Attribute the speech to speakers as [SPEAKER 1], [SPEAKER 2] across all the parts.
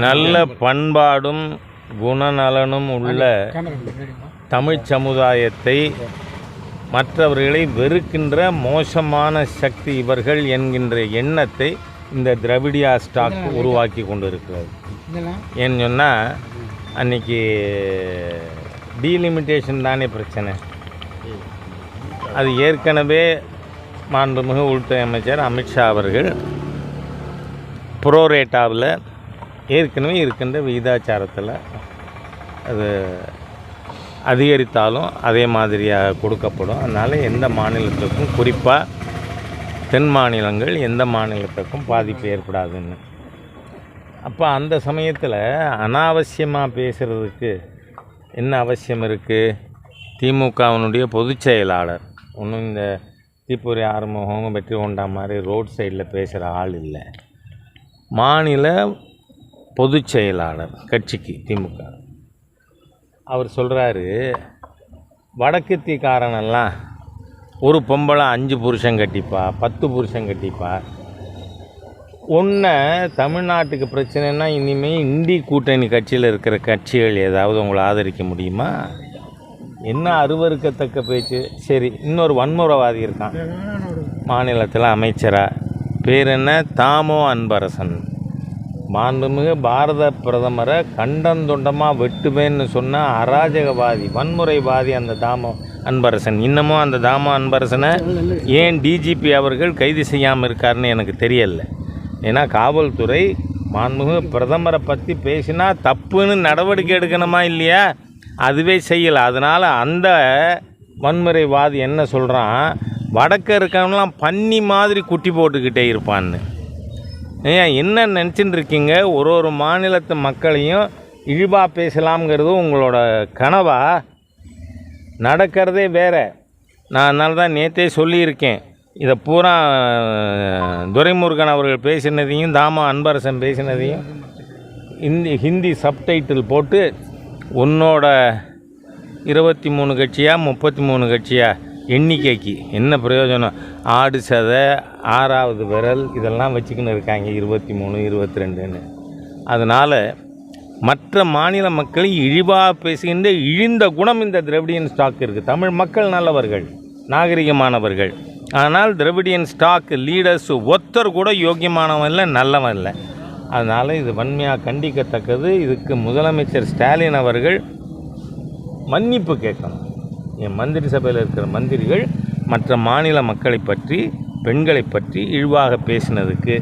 [SPEAKER 1] நல்ல பண்பாடும் குணநலனும் உள்ள தமிழ் சமுதாயத்தை மற்றவர்களை வெறுக்கின்ற மோசமான சக்தி இவர்கள் என்கின்ற எண்ணத்தை இந்த திராவிடியா ஸ்டாக் உருவாக்கி கொண்டு இருக்கிறது. ஏன்னு சொன்னால் அன்றைக்கி டீலிமிட்டேஷன் தானே பிரச்சனை. அது ஏற்கனவே மாண்புமிகு உள்துறை அமைச்சர் அமித்ஷா அவர்கள் ப்ரோரேட்டாவில் ஏற்கனவே இருக்கின்ற விகிதாச்சாரத்தில் அது அதிகரித்தாலும் அதே மாதிரியாக கொடுக்கப்படும். அதனால் எந்த மாநிலத்துக்கும், குறிப்பாக தென் மாநிலங்கள் எந்த மாநிலத்துக்கும் பாதிப்பு ஏற்படாதுன்னு. அப்போ அந்த சமயத்தில் அனாவசியமாக பேசுகிறதுக்கு என்ன அவசியம் இருக்குது? திமுகவினுடைய பொதுச் செயலாளர் ஒன்றும் இந்த தீப்பொறி ஆறுமுகம் வெற்றி கொண்டா மாதிரி ரோட் சைடில் பேசுகிற ஆள் இல்லை. மாநில பொதுச் செயலாளர் கட்சிக்கு திமுக அவர் சொல்கிறாரு, வடக்கத்திக்காரனெல்லாம் ஒரு பொம்பளை 5 புருஷன் கட்டிப்பா, 10 புருஷன் கட்டிப்பா. ஒன்றை தமிழ்நாட்டுக்கு பிரச்சனைனா இனிமேல் இந்தி கூட்டணி கட்சியில் இருக்கிற கட்சிகள் ஏதாவது உங்களை ஆதரிக்க முடியுமா? என்ன அருவருக்கத்தக்க பேச்சு. சரி, இன்னொரு வன்முறைவாதி இருக்கான் மாநிலத்தில் அமைச்சராக, பேர் என்ன? தாமோ அன்பரசன். மாண்புமிகு பாரத பிரதமரை கண்டந்தொண்டமாக வெட்டுவேன்னு சொன்ன அராஜகவாதி, வன்முறைவாதி அந்த தாமோ அன்பரசன். இன்னமும் அந்த தாமோ அன்பரசனை ஏன் டிஜிபி அவர்கள் கைது செய்யாமல் இருக்காருன்னு எனக்கு தெரியலை. ஏன்னா காவல்துறை மாண்புமிகு பிரதமரை பற்றி பேசினா தப்புன்னு நடவடிக்கை எடுக்கணுமா இல்லையா? அதுவே செய்யலை. அதனால் அந்த வன்முறைவாதி என்ன சொல்கிறான், வடக்க இருக்கவங்களாம் பன்னி மாதிரி குட்டி போட்டுக்கிட்டே இருப்பான்னு. ஏன் என்ன நினச்சின்னு இருக்கீங்க? ஒரு மாநிலத்து மக்களையும் இழிவாக பேசலாம்ங்கிறது உங்களோட கனவா? நடக்கிறதே வேறு. நான் அதனால தான் நேற்றே சொல்லியிருக்கேன், இதை பூரா துரைமுருகன் அவர்கள் பேசினதையும் தாமா அன்பரசன் பேசினதையும் ஹிந்தி சப்டைட்டில் போட்டு உன்னோட 23 கட்சியா 33 கட்சியா எண்ணிக்கைக்கு என்ன பிரயோஜனம்? ஆடு சதை, 6வது விரல் இதெல்லாம் வச்சுக்கின்னு இருக்காங்க 23 22ன்னு. அதனால் மற்ற மாநில மக்களை இழிவாக பேசுகின்ற இழிந்த குணம் இந்த திராவிடியன் ஸ்டாக் இருக்குது. தமிழ் மக்கள் நல்லவர்கள், நாகரிகமானவர்கள். ஆனால் திராவிடியன் ஸ்டாக் லீடர்ஸ் ஒருத்தர் கூட யோக்கியமானவன் இல்லை, நல்லவன் இல்லை. அதனால் இது வன்மையாக கண்டிக்கத்தக்கது. இதுக்கு முதலமைச்சர் ஸ்டாலின் அவர்கள் மன்னிப்பு கேட்கணும். என் மந்திரி சபையில் இருக்கிற மந்திரிகள் மற்ற மாநில மக்களை பற்றி, பெண்களை பற்றி இழிவாக பேசினதுக்கு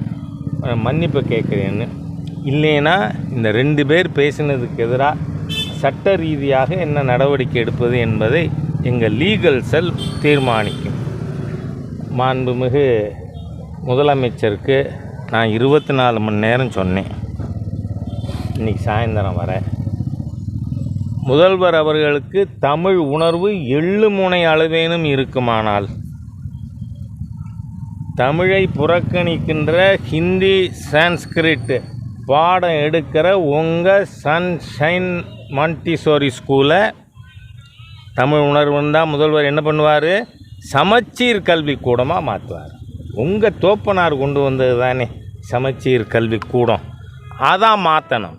[SPEAKER 1] மன்னிப்பு கேட்குறேன்னு. இல்லைன்னா இந்த 2 பேர் பேசினதுக்கு எதிராக சட்ட ரீதியாக என்ன நடவடிக்கை எடுப்பது என்பதை எங்கள் லீகல் செல் தீர்மானிக்கும். மாண்புமிகு முதலமைச்சருக்கு நான் 24 மணி நேரம் சொன்னேன், இன்றைக்கி சாயந்தரம் வர. முதல்வர் அவர்களுக்கு தமிழ் உணர்வு எள்ளு முனை அளவேனும் இருக்குமானால் தமிழை புறக்கணிக்கின்ற ஹிந்தி சான்ஸ்கிரிட் பாடம் எடுக்கிற உங்கள் சன்ஷைன் மாண்டிசோரி ஸ்கூலை தமிழ் உணர்வுன்னு தான் முதல்வர் என்ன பண்ணுவார்? சமச்சீர் கல்வி கூடமாக மாற்றுவார். உங்கள் தோப்பனார் கொண்டு வந்தது தானே சமச்சீர் கல்வி கூடம், அதான் மாற்றணும்.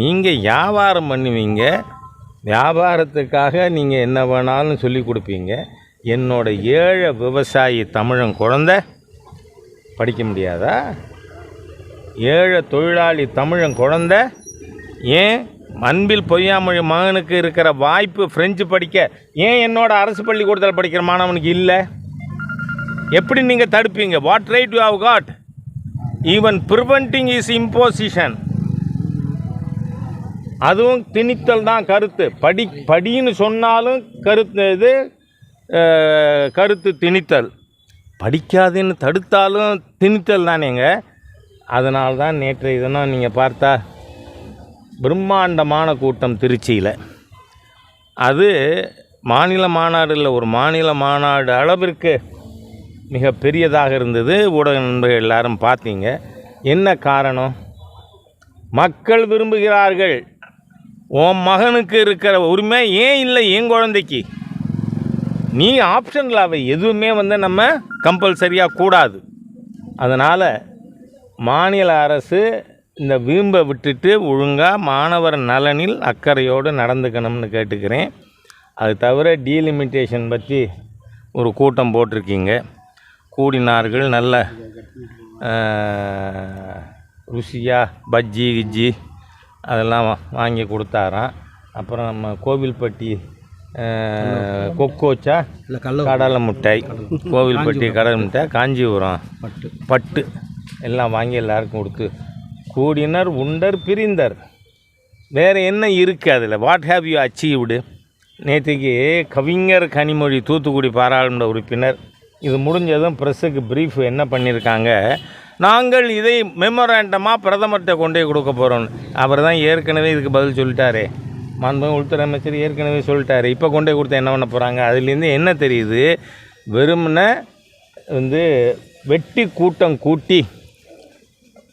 [SPEAKER 1] நீங்கள் வியாபாரம் பண்ணுவீங்க, வியாபாரத்துக்காக நீங்கள் என்ன வேணாலும் சொல்லி கொடுப்பீங்க. என்னோட ஏழை விவசாயி தமிழன் குழந்தை படிக்க முடியாதா? ஏழை தொழிலாளி தமிழன் குழந்தை ஏன் அன்பில் பொய்யாமொழி மகனுக்கு இருக்கிற வாய்ப்பு ஃப்ரெஞ்சு படிக்க ஏன் என்னோட அரசு பள்ளிக்கூடத்தில் படிக்கிற மாணவனுக்கு இல்லை? எப்படி நீங்கள் தடுப்பீங்க? What right you have got? Even preventing is imposition. அதுவும் திணித்தல் தான் கருத்து. படின்னு சொன்னாலும் கருத்து திணித்தல். படிக்காதுன்னு தடுத்தாலும் திணித்தல் தானேங்க. அதனால தான் நேற்றைய தினம் நீங்கள் பார்த்தா பிரம்மாண்டமான கூட்டம் திருச்சியில். அது மாநில மாநாடு இல்லை, ஒரு மாநில மாநாடு அளவிற்கு மிக பெரியதாக இருந்தது. ஊடக நண்பர்கள் எல்லாரும் பார்த்தீங்க. என்ன காரணம்? மக்கள் விரும்புகிறார்கள். உன் மகனுக்கு இருக்கிற உரிமை ஏன் இல்லை என் குழந்தைக்கு? நீ ஆப்ஷனில் அவை எதுவுமே நம்ம கம்பல்சரியாக கூடாது. அதனால் மாநில அரசு இந்த வீம்பை விட்டுட்டு ஒழுங்காக மாணவர் நலனில் அக்கறையோடு நடந்துக்கணும்னு கேட்டுக்கிறேன். அது தவிர டீலிமிட்டேஷன் பற்றி ஒரு கூட்டம் போட்டிருக்கீங்க. கூடினார்கள் நல்ல ருசியாக பஜ்ஜி கிஜ்ஜி அதெல்லாம் வாங்கி கொடுத்தாராம். அப்புறம் நம்ம கோவில்பட்டி கொக்கோச்சா கடலை மிட்டாய், கோவில்பட்டி கடலை மிட்டாய், காஞ்சிபுரம் பட்டு எல்லாம் வாங்கி எல்லாருக்கும் கொடுத்து கூடினர் உண்டர் பிரிந்தர். வேறு என்ன இருக்குது அதில்? What have you achieved? நேற்றுக்கு கவிஞர் கனிமொழி தூத்துக்குடி பாராளுமன்ற உறுப்பினர் இது முடிஞ்சதும் ப்ரெஸ்ஸுக்கு ப்ரீஃப் என்ன பண்ணியிருக்காங்க, நாங்கள் இதை மெமோராண்டமாக பிரதமர்கிட்ட கொண்டே கொடுக்க போகிறோம். அவர் தான் ஏற்கனவே இதுக்கு பதில் சொல்லிட்டாரே, மாண்புமிகு உள்துறை அமைச்சர் ஏற்கனவே சொல்லிட்டாரு. இப்போ கொண்டே கொடுத்தா என்ன பண்ண போகிறாங்க? அதுலேருந்து என்ன தெரியுது? வெறும்னே வெட்டி கூட்டம் கூட்டி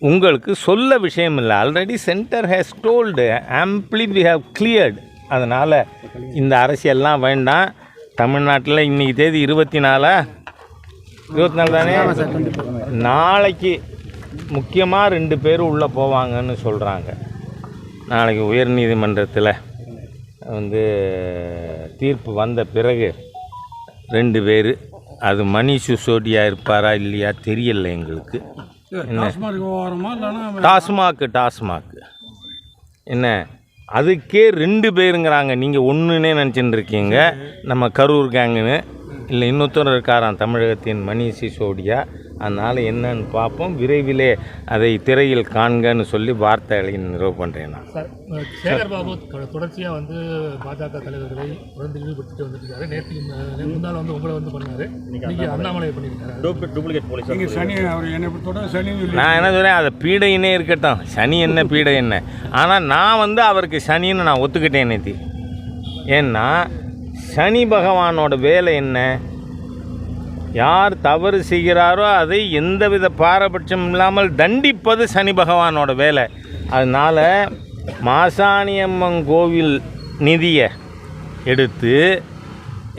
[SPEAKER 1] உங்களுக்கு சொல்ல விஷயம் இல்லை. Already centre has told amply we have cleared. அதனால் இந்த அரசியல்லாம் வேண்டாம். தமிழ்நாட்டில் இன்றைக்கி தேதி 24 தானே? நாளைக்கு முக்கியமாக 2 பேர் உள்ளே போவாங்கன்னு சொல்கிறாங்க. நாளைக்கு உயர்நீதிமன்றத்தில் தீர்ப்பு வந்த பிறகு 2 பேர், அது மணிஷ் சிசோடியா இருப்பாரா இல்லையா தெரியல எங்களுக்கு. டாஸ்மாக் என்ன அதுக்கே 2 பேருங்கிறாங்க. நீங்கள் ஒன்றுன்னே நினச்சிட்டு இருக்கீங்க. நம்ம கரூர் கேங்குன்னு இல்லை, இன்னொருத்தர் இருக்காராம் தமிழகத்தின் மணிஷ் சிசோடியா. அதனால் என்னன்னு பார்ப்போம். விரைவிலே அதை திரையில் காண்கன்னு சொல்லி வார்த்தைகளை நிறைவு பண்ணுறேன். நான்
[SPEAKER 2] சேகர்பாபு தொடர்ச்சியாக பாஜக தலைவர்களை ஈடுபட்டு வந்துருக்காரு. நேற்று முன்னாள் உங்களை பண்ணார், இன்னைக்கு அண்ணாமலை பண்ணியிருக்காரு. டூப்ளிகேட் போலீஸ் சனி அவர் என்ன சனி.
[SPEAKER 1] நான் என்ன சொல்கிறேன், அதை பீடையினே இருக்கட்டும், சனி என்ன பீடை என்ன. ஆனால் நான் அவருக்கு சனின்னு நான் ஒத்துக்கிட்டேன் நேற்று. ஏன்னா சனி பகவானோட வேலை என்ன? யார் தவறு செய்கிறாரோ அதை எந்தவித பாரபட்சம் இல்லாமல் தண்டிப்பது சனி பகவானோட வேலை. அதனால் மாசாணியம்மன் கோவில் நிதியை எடுத்து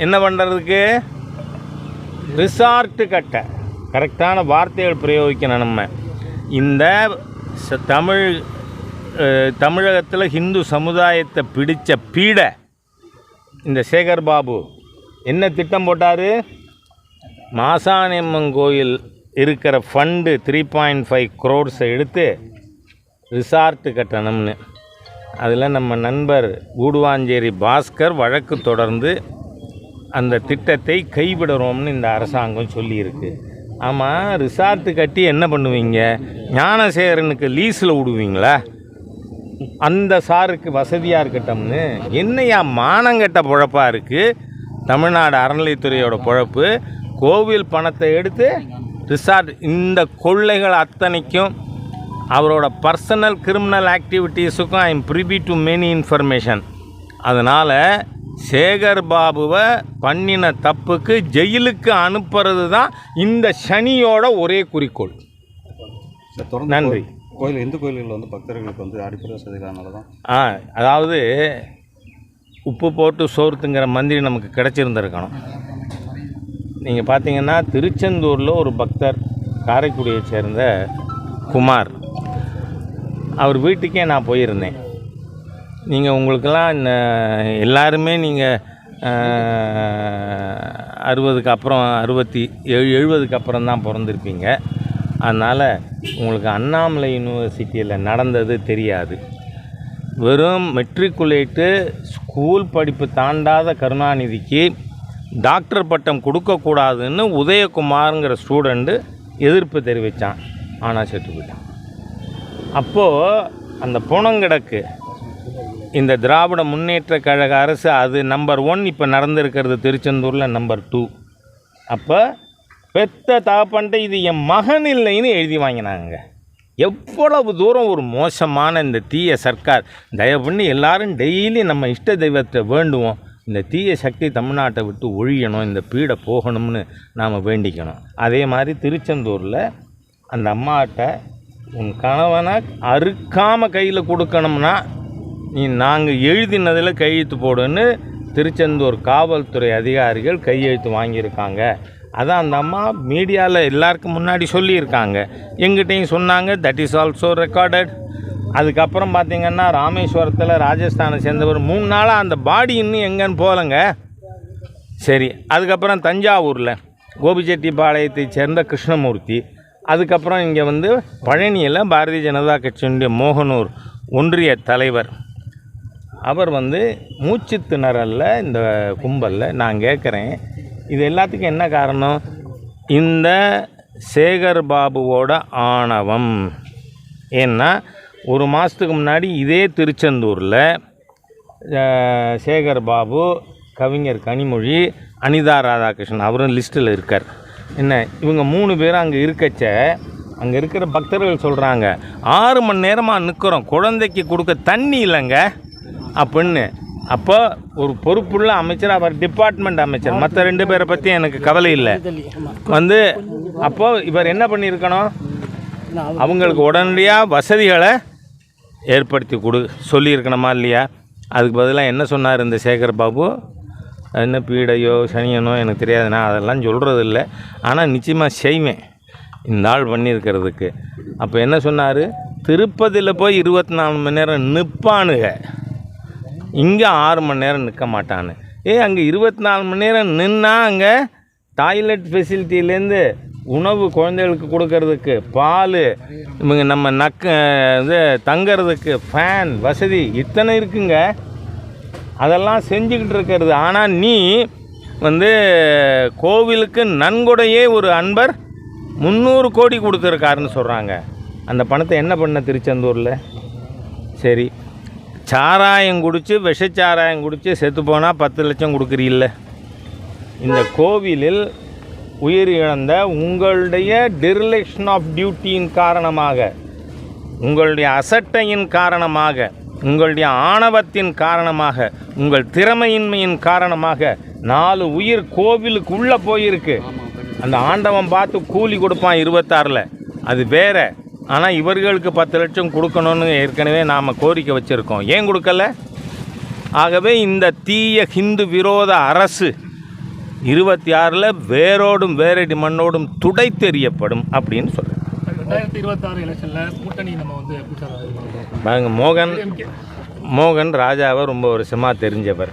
[SPEAKER 1] என்ன பண்ணுறதுக்கு? ரிசார்ட்டு கட்ட கரெக்டான வார்த்தைகள் பிரயோகிக்கணும். நம்ம இந்த தமிழகத்தில் ஹிந்து சமுதாயத்தை பிடித்த பீடை இந்த சேகர்பாபு என்ன திட்டம் போட்டார்? மாசாணியம்மன் கோயில் இருக்கிற ஃபண்டு 3.5 crores எடுத்து ரிசார்ட்டு கட்டணும்னு. அதில் நம்ம நண்பர் கூடுவாஞ்சேரி பாஸ்கர் வழக்கு தொடர்ந்து அந்த திட்டத்தை கைவிடுறோம்னு இந்த அரசாங்கம் சொல்லியிருக்கு. ஆமாம், ரிசார்ட்டு கட்டி என்ன பண்ணுவீங்க? ஞானசேகரனுக்கு லீஸில் விடுவீங்களா? அந்த சாருக்கு வசதியாக இருக்கட்டும்னு. என்னையா மானங்கட்ட பொழப்பாக இருக்குது தமிழ்நாடு அறநிலைத்துறையோட பொழப்பு. கோவில் பணத்தை எடுத்து ரிசார்ட், இந்த கொள்ளைகள் அத்தனைக்கும் அவரோட பர்சனல் கிரிமினல் ஆக்டிவிட்டீஸுக்கும் I am privy to many information. அதனால் சேகர்பாபுவை பண்ணின தப்புக்கு ஜெயிலுக்கு அனுப்புறது தான் இந்த சனியோட ஒரே குறிக்கோள். நன்றி.
[SPEAKER 3] கோயில் இந்து கோயில்களில் பக்தர்களுக்கு அடிப்படை வசதிகளானால தான்
[SPEAKER 1] அதாவது உப்பு போட்டு சோறுத்துங்கிற மந்திரி நமக்கு கிடச்சிருந்துருக்கணும். நீங்கள் பார்த்தீங்கன்னா திருச்செந்தூரில் ஒரு பக்தர் காரைக்குடியை சேர்ந்த குமார், அவர் வீட்டுக்கே நான் போயிருந்தேன். நீங்கள் உங்களுக்கெல்லாம் எல்லாருமே நீங்கள் 60க்கு அப்புறம் 70க்கு அப்புறம் தான் பிறந்திருப்பீங்க. அதனால் உங்களுக்கு அண்ணாமலை யூனிவர்சிட்டியில் நடந்தது தெரியாது. வெறும் மெட்ரிகுலேட்டு ஸ்கூல் படிப்பு தாண்டாத கருணாநிதிக்கு டாக்டர் பட்டம் கொடுக்கக்கூடாதுன்னு உதயகுமாருங்கிற ஸ்டூடெண்ட்டு எதிர்ப்பு தெரிவித்தான். ஆனால் செத்து போயிட்டான். அப்போது அந்த புணங்கிடக்கு இந்த திராவிட முன்னேற்ற கழக அரசு அது நம்பர் 1. இப்போ நடந்திருக்கிறது திருச்செந்தூரில் நம்பர் 2. அப்போ பெத்த தகப்பன்ட்டு இது என் மகன் இல்லைன்னு எழுதி வாங்கினாங்க. எவ்வளவு தூரம் ஒரு மோசமான இந்த தீய சர்க்கார். தயவு பண்ணி எல்லோரும் டெய்லி நம்ம இஷ்ட தெய்வத்தை வேண்டுவோம். இந்த தீய சக்தி தமிழ்நாட்டை விட்டு ஒழியணும், இந்த பீடை போகணும்னு நாம் வேண்டிக்கணும். அதே மாதிரி திருச்செந்தூரில் அந்த அம்மாட்ட உன் கணவனை அறுக்காமல் கையில் கொடுக்கணும்னா நீ நாங்கள் எழுதினதில் கையெழுத்து போடுன்னு திருச்செந்தூர் காவல்துறை அதிகாரிகள் கையெழுத்து வாங்கியிருக்காங்க. அதான் அந்த அம்மா மீடியாவில் எல்லாருக்கும் முன்னாடி சொல்லியிருக்காங்க, எங்கிட்டையும் சொன்னாங்க. That is also recorded. அதுக்கப்புறம் பார்த்திங்கன்னா ராமேஸ்வரத்தில் ராஜஸ்தானை சேர்ந்தவர் 3 நாளாக அந்த பாடி இன்னும் எங்கேன்னு போகலைங்க. சரி, அதுக்கப்புறம் தஞ்சாவூரில் கோபிச்செட்டிப்பாளையத்தை சேர்ந்த கிருஷ்ணமூர்த்தி, அதுக்கப்புறம் இங்கே வந்து பழனியில் பாரதிய ஜனதா கட்சியினுடைய மோகனூர் ஒன்றிய தலைவர், அவர் வந்து மூச்சு திணறலில் இந்த கும்பலில். நான் கேட்குறேன், இது எல்லாத்துக்கும் என்ன காரணம்? இந்த சேகர் பாபுவோட ஆணவம். ஏன்னா ஒரு மாதத்துக்கு முன்னாடி இதே திருச்செந்தூரில் சேகர் பாபு, கவிஞர் கனிமொழி, அனிதா ராதாகிருஷ்ணன் அவரும் லிஸ்ட்டில் இருக்கார். என்ன, இவங்க 3 பேரும் அங்கே இருக்கச்ச அங்கே இருக்கிற பக்தர்கள் சொல்கிறாங்க, 6 மணி நேரமாக நிற்கிறோம், குழந்தைக்கு கொடுக்க தண்ணி இல்லைங்க அப்படின்னு. அப்போ ஒரு பொறுப்புள்ள அமைச்சர், அவர் டிபார்ட்மெண்ட் அமைச்சர், மற்ற 2 பேரை பற்றி எனக்கு கவலை இல்லை வந்து. அப்போது இவர் என்ன பண்ணியிருக்கணும்? அவங்களுக்கு உடனடியாக வசதிகளை ஏற்படுத்தி சொல்லியிருக்கணுமா இல்லையா? அதுக்கு பதிலாக என்ன சொன்னார் இந்த சேகர் பாபு? என்ன பீடையோ சனியனோ எனக்கு தெரியாது, நான் அதெல்லாம் சொல்கிறது இல்லை. ஆனால் நிச்சயமாக செய்வேன் இந்த ஆள் பண்ணியிருக்கிறதுக்கு. அப்போ என்ன சொன்னார்? திருப்பதியில் போய் 24 மணி நேரம் நிற்பானுங்க, இங்கே 6 மணி நேரம் நிற்க மாட்டான்னு. அங்கே 24 மணி நேரம் நின்னா அங்கே டாய்லெட் ஃபெசிலிட்டிலேருந்து உணவு குழந்தைகளுக்கு கொடுக்கறதுக்கு, பால், இவங்க நம்ம இது தங்கிறதுக்கு ஃபேன் வசதி இத்தனை இருக்குங்க. அதெல்லாம் செஞ்சுக்கிட்டு இருக்கிறது. ஆனால் நீ வந்து கோவிலுக்கு நன்கொடையே ஒரு அன்பர் 300 கோடி கொடுத்துருக்காருன்னு சொல்கிறாங்க. அந்த பணத்தை என்ன பண்ண திருச்செந்தூரில்? சரி, சாராயம் குடித்து விஷச்சாராயம் குடித்து செத்து போனால் 10 லட்சம் கொடுக்குறீல்ல. இந்த கோவிலில் உயிர் இழந்த உங்களுடைய டிரிலெக்ஷன் ஆஃப் டியூட்டியின் காரணமாக, உங்களுடைய அசட்டையின் காரணமாக, உங்களுடைய ஆணவத்தின் காரணமாக, உங்கள் திறமையின்மையின் காரணமாக 4 உயிர் கோவிலுக்கு உள்ளே போயிருக்கு. அந்த ஆண்டவன் பார்த்து கூலி கொடுப்பான் 26ல், அது வேற. ஆனால் இவர்களுக்கு 10 லட்சம் கொடுக்கணும்னு ஏற்கனவே நாம் கோரிக்கை வச்சுருக்கோம். ஏன் கொடுக்கல? ஆகவே இந்த தீய ஹிந்து விரோத அரசு 26ல் வேரோடும் வேரடி மண்ணோடும் துடை தெரியப்படும் அப்படின்னு சொல்கிறேன்.
[SPEAKER 2] 2026 எலெக்ஷனில் கூட்டணி நம்ம வந்து எப்படி சார்
[SPEAKER 1] பாருங்க, மோகன் ராஜாவை ரொம்ப வருஷமாக தெரிஞ்சவர்.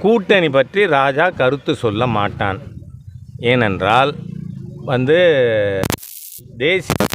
[SPEAKER 1] கூட்டணி பற்றி ராஜா கருத்து சொல்ல மாட்டான். ஏனென்றால் வந்து தேசிய